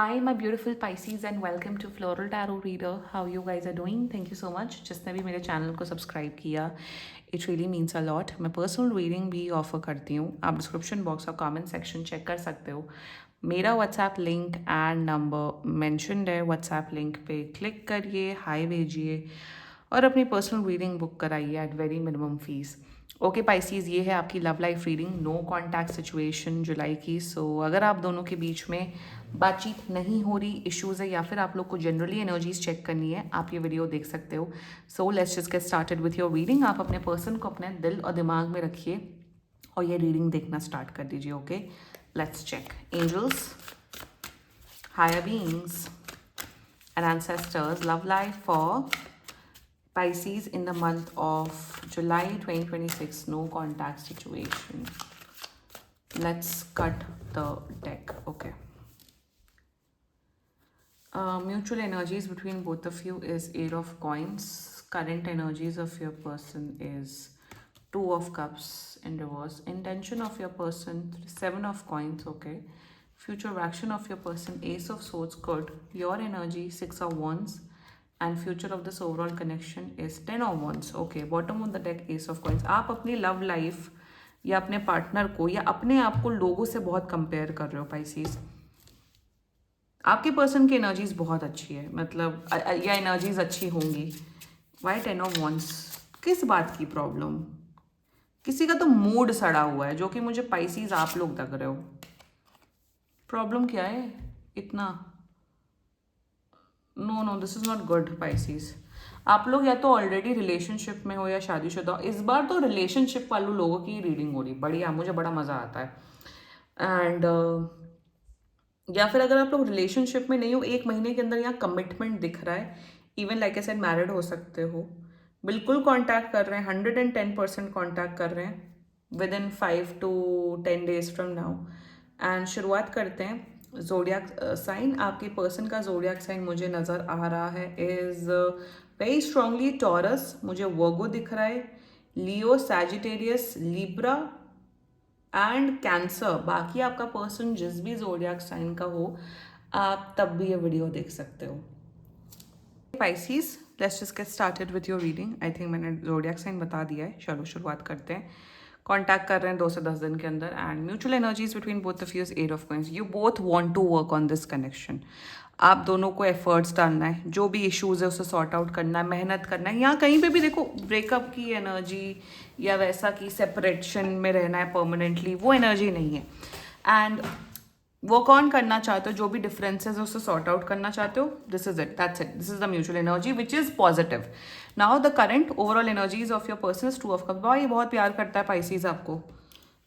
Hi, my beautiful Pisces, and welcome to Floral Tarot Reader. How you guys are doing? Thank you so much. जिसने भी मेरे channel को subscribe किया, it really means a lot. मैं personal reading भी offer करती हूँ. आप डिस्क्रिप्शन बॉक्स और कमेंट सेक्शन चेक कर सकते हो. मेरा WhatsApp link and number mentioned है. व्हाट्सएप लिंक पे क्लिक करिए, हाई भेजिए और अपनी पर्सनल रीडिंग बुक कराइए at very minimum fees. Okay Pisces, ये है आपकी love life reading. No contact situation जुलाई की. सो अगर आप दोनों के बीच में बातचीत नहीं हो रही, इश्यूज़ है, या फिर आप लोग को जनरली एनर्जीज चेक करनी है, आप ये वीडियो देख सकते हो. So let's just get started with your reading. आप अपने पर्सन को अपने दिल और दिमाग में रखिए और ये रीडिंग देखना स्टार्ट कर दीजिए. Okay, let's check. Angels, higher beings and ancestors, love life for Pisces in the month of July 2026. No contact situation. Let's cut the deck. Okay. Mutual energies between both of you is Eight of Coins. Current energies of your person is Two of Cups in reverse. Intention of your person, Seven of Coins. Okay. Future action of your person, Ace of Swords. Good. Your energy, Six of Wands. And future of this overall connection is Ten of Wands. Okay. Bottom of the deck, Ace of Coins. आप अपनी love life या अपने partner को या अपने आप को लोगों से बहुत कंपेयर कर रहे हो पाइसीज. आपके पर्सन की एनर्जीज बहुत अच्छी है, मतलब या एनर्जीज अच्छी होंगी. Why ten of wands? किस बात की प्रॉब्लम? किसी का तो मूड सड़ा हुआ है, जो कि मुझे पाइसीज आप लोग लग रहे हो. प्रॉब्लम क्या है इतना? No no, this is not good Pisces. आप लोग या तो ऑलरेडी रिलेशनशिप में हो या शादीशुदा. इस बार तो रिलेशनशिप वालों लोगों की रीडिंग हो रही. बढ़िया, मुझे बड़ा मज़ा आता है. एंड या फिर अगर आप लोग रिलेशनशिप में नहीं हो, एक महीने के अंदर यहाँ कमिटमेंट दिख रहा है. Even like I said, married हो सकते हो. बिल्कुल कांटेक्ट कर रहे हैं, 110% कांटेक्ट कर रहे हैं with in 5 to 10 days from now. And शुरुआत करते हैं. जोडियाक साइन, आपके पर्सन का जोडियाक साइन मुझे नज़र आ रहा है इज वेरी स्ट्रांगली टॉरस. मुझे वर्गो दिख रहा है, लियो, सैजिटेरियस, लिब्रा एंड कैंसर. बाकी आपका पर्सन जिस भी जोडियाक साइन का हो, आप तब भी ये वीडियो देख सकते हो. Pisces, let's just get started with your reading. I think मैंने जोडियाक साइन बता दिया है. चलो शुरुआत करते हैं. कांटेक्ट कर रहे हैं 2 से 10 दिन के अंदर. And mutual energies between both of you is eight of coins. You both want to work on this connection. आप दोनों को एफर्ट्स डालना है, जो भी इश्यूज है उसे सॉर्ट आउट करना है, मेहनत करना है. यहाँ कहीं पे भी देखो ब्रेकअप की एनर्जी या वैसा कि सेपरेशन में रहना है परमानेंटली, वो एनर्जी नहीं है. एंड वर्क ऑन करना चाहते हो, जो भी डिफरेंसेस है उसे सॉर्ट आउट करना चाहते हो. This is it, that's it. This is the mutual energy which is positive. Now the current overall energies of your person is two of cups. भाई बहुत प्यार करता है पाइसीज आपको,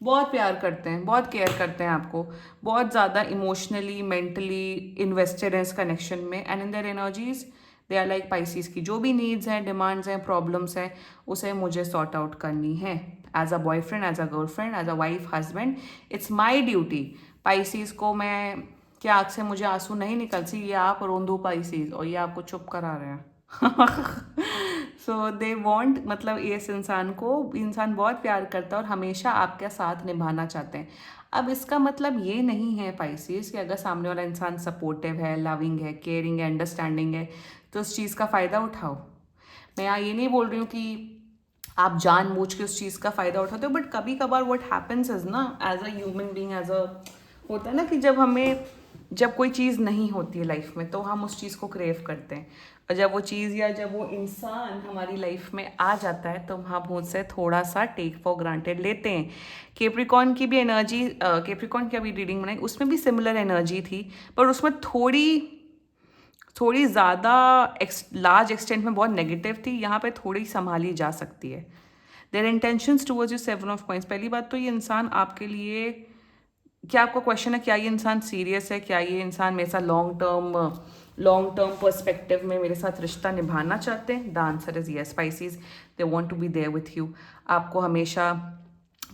बहुत प्यार करते हैं, बहुत केयर करते हैं आपको, बहुत ज़्यादा इमोशनली मेंटली इन्वेस्टेड है इस कनेक्शन में. And in their energies they are like Pisces की जो भी नीड्स हैं, डिमांड्स हैं, प्रॉब्लम्स हैं, उसे मुझे सॉर्ट आउट करनी है. As a boyfriend, as a girlfriend, as a wife, husband, it's my duty. Pisces को मैं क्या आँख से मुझे आंसू नहीं निकलती, ये आप रोंदू पाइसीज, और ये आपको चुप करा रहे हैं. सो दे वॉन्ट, मतलब इस इंसान को, इंसान बहुत प्यार करता है और हमेशा आपके साथ निभाना चाहते हैं. अब इसका मतलब ये नहीं है पाइसीज कि अगर सामने वाला इंसान सपोर्टिव है, लविंग है, केयरिंग है, अंडरस्टैंडिंग है, तो उस चीज़ का फ़ायदा उठाओ. मैं यहाँ ये नहीं बोल रही हूँ कि आप जानबूझ के उस चीज़ का फ़ायदा उठाते हो, बट कभी कभार व्हाट हैपेंस इज ना, as a human being, as a होता है ना कि जब कोई चीज़ नहीं होती है लाइफ में तो हम उस चीज़ को क्रेव करते हैं. और जब वो चीज़ या जब वो इंसान हमारी लाइफ में आ जाता है तो हम उससे थोड़ा सा टेक फॉर ग्रांटेड लेते हैं. केप्रिकॉन की भी एनर्जी, केप्रिकॉन की अभी रीडिंग बनाई, उसमें भी सिमिलर एनर्जी थी, पर उसमें थोड़ी ज़्यादा लार्ज एक्सटेंट में बहुत नेगेटिव थी. यहाँ पे थोड़ी संभाली जा सकती है. Their intentions towards you, seven of coins. पहली बात तो ये इंसान आपके लिए, क्या आपका क्वेश्चन है, क्या ये इंसान सीरियस है, क्या ये इंसान मेरे साथ लॉन्ग टर्म पर्सपेक्टिव में मेरे साथ रिश्ता निभाना चाहते हैं? The answer is yes Pisces. They want to be there with you. आपको हमेशा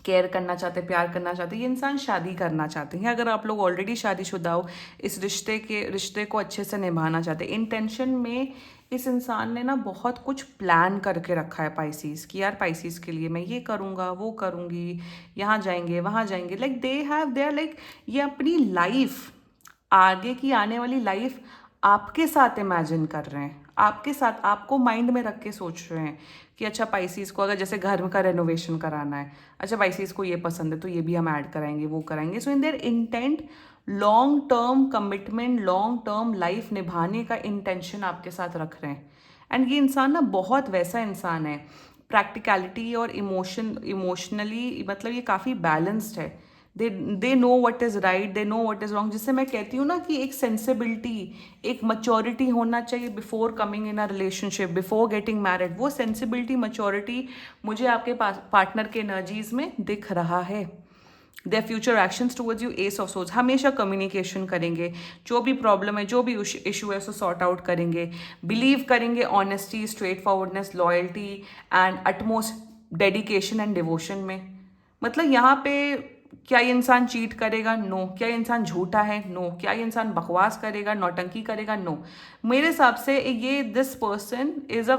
केयर करना चाहते हैं, प्यार करना चाहते हैं. ये इंसान शादी करना चाहते हैं. अगर आप लोग ऑलरेडी शादीशुदा हो, इस रिश्ते को अच्छे से निभाना चाहते हैं. इंटेंशन में इस इंसान ने ना बहुत कुछ प्लान करके रखा है पाइसीज कि यार पाइसीज के लिए मैं ये करूँगा, वो करूँगी, यहाँ जाएंगे, वहाँ जाएंगे. लाइक दे आर लाइक, ये अपनी लाइफ आगे की आने वाली लाइफ आपके साथ इमेजिन कर रहे हैं, आपके साथ, आपको माइंड में रख के सोच रहे हैं कि अच्छा पाइसीज को अगर जैसे घर का रेनोवेशन कराना है, अच्छा पाइसीज को ये पसंद है तो ये भी हम ऐड कराएंगे, वो कराएंगे। So in their intent long term commitment, long term life निभाने का इंटेंशन आपके साथ रख रहे हैं। एंड ये इंसान ना बहुत वैसा इंसान है, प्रैक्टिकलिटी और इमोशनली मतलब ये काफ़ी बैलेंस्ड है। They know what is right, they know what is wrong, जिससे मैं कहती हूँ ना कि एक सेंसिबिलिटी, एक मच्योरिटी होना चाहिए before coming in a relationship, before getting married. वो सेंसिबिलिटी, मच्योरिटी मुझे आपके पार्टनर के एनर्जीज में दिख रहा है। Their future actions towards you, S of source, हमेशा कम्युनिकेशन करेंगे, जो भी प्रॉब्लम है, जो भी इशू है उसको सॉर्ट आउट करेंगे, बिलीव करेंगे honesty, straight forwardness, loyalty and utmost dedication and devotion में। मतलब यहाँ पे क्या ये इंसान चीट करेगा? नो। क्या ये इंसान झूठा है? नो। क्या ये इंसान बकवास करेगा, नौटंकी करेगा? नो। मेरे हिसाब से ये this person is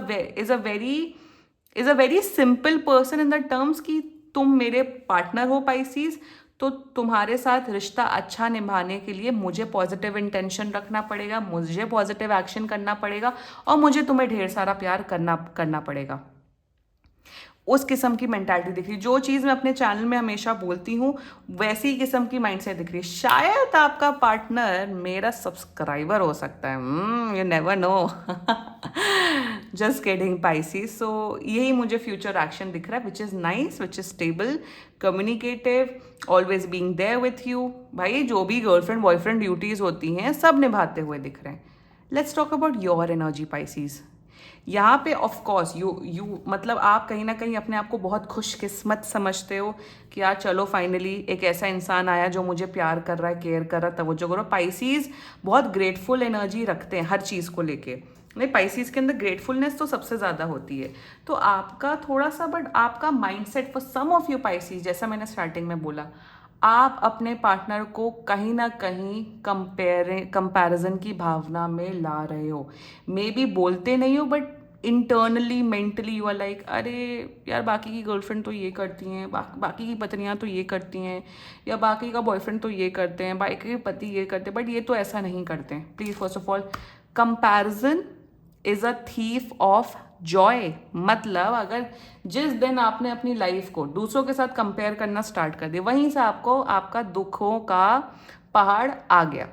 a very simple person in the terms कि तुम मेरे पार्टनर हो पाइसीज, तो तुम्हारे साथ रिश्ता अच्छा निभाने के लिए मुझे पॉजिटिव इंटेंशन रखना पड़ेगा, मुझे पॉजिटिव एक्शन करना पड़ेगा और मुझे तुम्हें ढेर सारा प्यार करना पड़ेगा। उस किस्म की मेंटालिटी दिख रही, जो चीज़ मैं अपने चैनल में हमेशा बोलती हूँ वैसी ही किस्म की माइंडसेट दिख रही है। शायद आपका पार्टनर मेरा सब्सक्राइबर हो सकता है, you never know. Just kidding Pisces. So यही मुझे फ्यूचर एक्शन दिख रहा है, which is nice, which is stable, communicative, always being there with you. भाई जो भी गर्लफ्रेंड बॉयफ्रेंड ड्यूटीज़ होती हैं सब निभाते हुए दिख रहे हैं। Let's talk about your energy Pisces. यहाँ पे ऑफ कोर्स यू मतलब आप कहीं ना कहीं अपने आप को बहुत खुशकिस्मत समझते हो कि यार चलो फाइनली एक ऐसा इंसान आया जो मुझे प्यार कर रहा है, केयर कर रहा है, तवज्जो करो। पाइसीज बहुत ग्रेटफुल एनर्जी रखते हैं हर चीज़ को लेके। नहीं, पाइसीज के अंदर ग्रेटफुलनेस तो सबसे ज़्यादा होती है। तो आपका थोड़ा सा, बट आपका mindset for some of you Pisces, जैसा मैंने स्टार्टिंग में बोला, आप अपने पार्टनर को कहीं ना कहीं कंपैरिजन की भावना में ला रहे हो। मे बी बोलते नहीं हो but internally mentally you are like, अरे यार बाकी की गर्लफ्रेंड तो ये करती हैं, बाकी की पत्नियां तो ये करती हैं, या बाकी का बॉयफ्रेंड तो ये करते हैं, बाकी के पति ये करते हैं, बट ये तो ऐसा नहीं करते हैं। Please first of all, comparison is a thief of Joy. मतलब अगर जिस दिन आपने अपनी लाइफ को दूसरों के साथ कंपेयर करना स्टार्ट कर दिया, वहीं से आपको आपका दुखों का पहाड़ आ गया।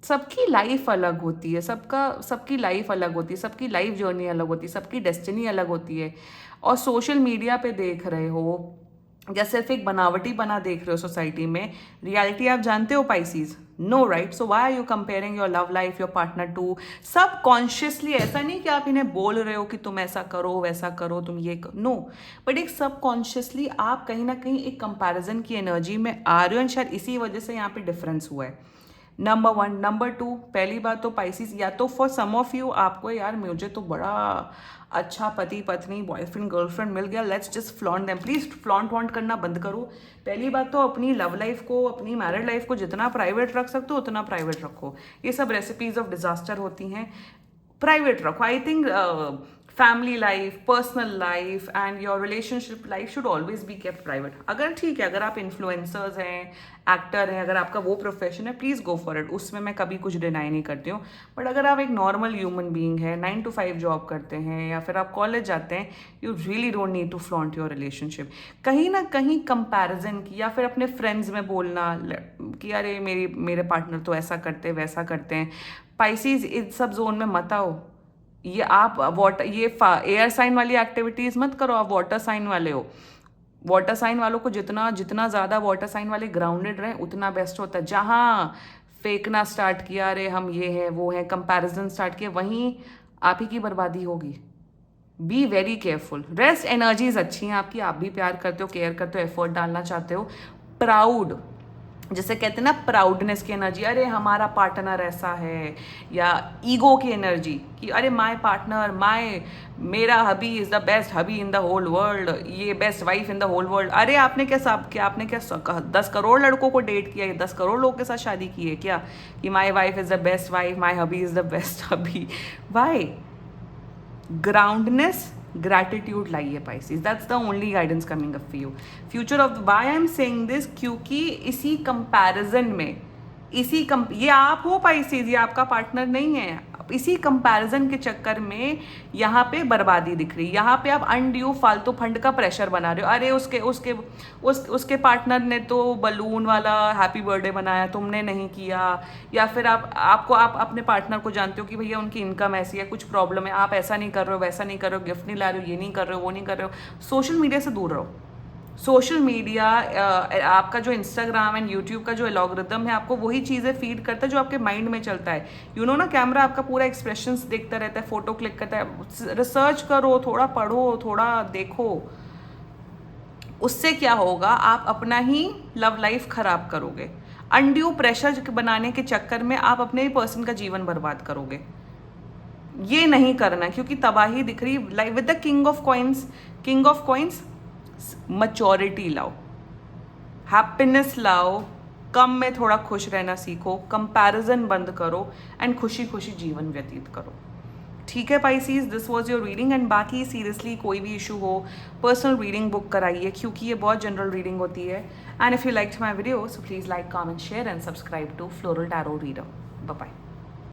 सबकी लाइफ अलग होती है, सबकी लाइफ अलग होती है, सबकी लाइफ जर्नी अलग होती है, सबकी डेस्टिनी अलग होती है। और सोशल मीडिया पे देख रहे हो या सिर्फ एक बनावटी बना देख रहे हो सोसाइटी में, रियलिटी आप जानते हो Pisces? No, right? So why are you comparing your love life, your partner to? Subconsciously, ऐसा नहीं कि आप इन्हें बोल रहे हो कि तुम ऐसा करो वैसा करो, तुम ये नो, बट एक सब कॉन्शियसली आप कहीं ना कहीं एक कंपैरिजन की एनर्जी में आ रहे हो, एंड शायद इसी वजह से यहाँ पे डिफरेंस हुआ है। Number one. नंबर टू, पहली बात तो पाइसीज, या तो फॉर सम ऑफ यू आपको यार मुझे तो बड़ा अच्छा पति पत्नी बॉयफ्रेंड गर्लफ्रेंड मिल गया, let's just flaunt them. Please flaunt want करना बंद करो। पहली बात तो अपनी लव लाइफ को, अपनी मैरिड लाइफ को जितना प्राइवेट रख सकते हो उतना प्राइवेट रखो। ये सब रेसिपीज ऑफ डिजास्टर होती हैं, प्राइवेट रखो। I think family life, personal life and your relationship life should always be kept private. अगर ठीक है, अगर आप इन्फ्लुएंसर्स हैं, एक्टर हैं, अगर आपका वो प्रोफेशन है, प्लीज़ गो फॉर इट, उसमें मैं कभी कुछ डिनाई नहीं करती हूँ। बट अगर आप एक नॉर्मल ह्यूमन बीइंग है, 9 to 5 जॉब करते हैं या फिर आप कॉलेज जाते हैं, you really don't need to flaunt your relationship. कहीं ना कहीं कंपैरिजन की, या फिर अपने फ्रेंड्स में बोलना कि अरे मेरे पार्टनर तो ऐसा करते हैं वैसा करते हैं। पाइसीज इस सब जोन में मत आओ। ये आप एयर साइन वाली एक्टिविटीज़ मत करो, आप वाटर साइन वाले हो। वाटर साइन वालों को जितना जितना ज़्यादा वाटर साइन वाले ग्राउंडेड रहें उतना बेस्ट होता है। जहाँ फेंकना स्टार्ट किया, अरे हम ये हैं वो हैं, कंपैरिजन स्टार्ट किया, वहीं आप ही की बर्बादी होगी। Be very careful. Rest energies अच्छी हैं आपकी, आप भी प्यार करते हो, केयर करते हो, एफर्ट डालना चाहते हो। प्राउड, जैसे कहते हैं ना, प्राउडनेस की एनर्जी, अरे हमारा पार्टनर ऐसा है, या ईगो की एनर्जी कि अरे माय पार्टनर, मेरा hubby is the best hubby in the whole world, ये best wife in the whole world. अरे आपने क्या 10 करोड़ लड़कों को डेट किया है, 10 करोड़ लोगों के साथ शादी की है क्या कि my wife is the best wife, my hubby is the best hubby? Why? Groundness, gratitude लाइए Pisces, that's the only guidance coming up for you. Future of, why I am saying this, क्योंकि इसी comparison में ये आप हो Pisces, ये आपका partner नहीं है। इसी कंपैरिजन के चक्कर में यहाँ पे बर्बादी दिख रही है। यहाँ पे आप अनड्यू फालतू फंड का प्रेशर बना रहे हो। अरे उसके पार्टनर ने तो बलून वाला हैप्पी बर्थडे बनाया, तुमने नहीं किया। या फिर आप अपने पार्टनर को जानते हो कि भैया उनकी इनकम ऐसी है, कुछ प्रॉब्लम है, आप ऐसा नहीं कर रहे हो, वैसा नहीं कर रहे हो, गिफ्ट नहीं ला रहे हो, ये नहीं कर रहे हो, वो नहीं कर रहे हो। सोशल मीडिया से दूर रहो। सोशल मीडिया, आपका जो इंस्टाग्राम एंड यूट्यूब का जो एलॉग्रिदम है, आपको वही चीज़ें फीड करता है जो आपके माइंड में चलता है। यू नो ना, कैमरा आपका पूरा एक्सप्रेशंस देखता रहता है, फोटो क्लिक करता है। रिसर्च करो, थोड़ा पढ़ो, थोड़ा देखो। उससे क्या होगा, आप अपना ही लव लाइफ खराब करोगे। अनड्यू प्रेशर बनाने के चक्कर में आप अपने ही पर्सन का जीवन बर्बाद करोगे। ये नहीं करना, क्योंकि तबाही दिख रही life with the king of coins. Maturity लाओ, हैप्पीनेस लाओ, कम में थोड़ा खुश रहना सीखो, कंपैरिजन बंद करो एंड खुशी खुशी जीवन व्यतीत करो। ठीक है Pisces, this was your reading. And बाकी सीरियसली कोई भी इशू हो, पर्सनल रीडिंग बुक कराइए, क्योंकि ये बहुत जनरल रीडिंग होती है। And if you liked my video, so please like, comment, share and subscribe to floral tarot reader. Bye bye.